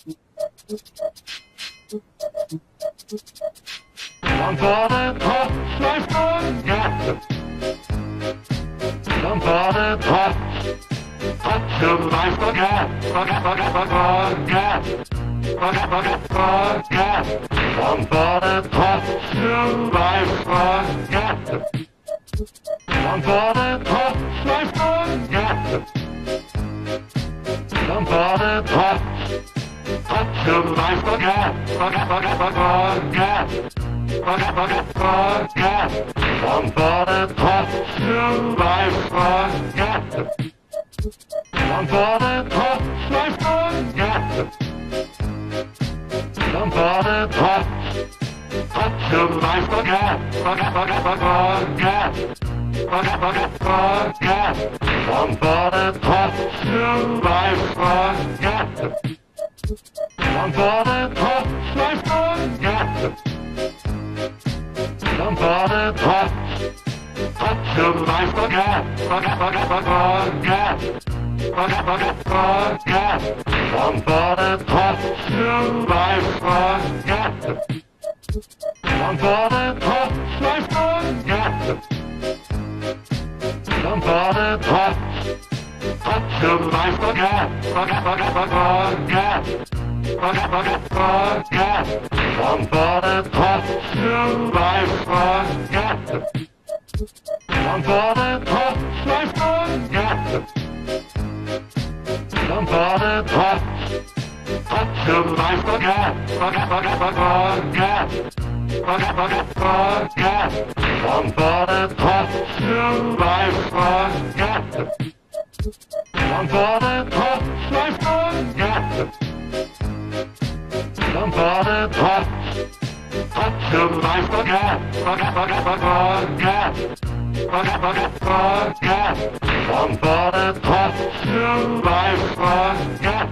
One for the top, life forget. One for the top, up to life forget. Forget. One for the top, to life forget. One for the top, life forget. One for the top, up to life forget. Forget. One for the top, to life forget. One for the top, life forget. One for the top, up to life forget. Forget. One for the top, to life forget. One for the top, life forget. One for the top, up to life forget. Forget. One for the top, to life forget. One for the top, life forget. One for the top, up to life forget. Forget. One for the top, to life forget. One for the top, life forget. One for the top, up to life forget. Forget. One for the top, to life forget. One for the top, life forget. One for the top, up to life forget. Forget. One for the top, to life forget.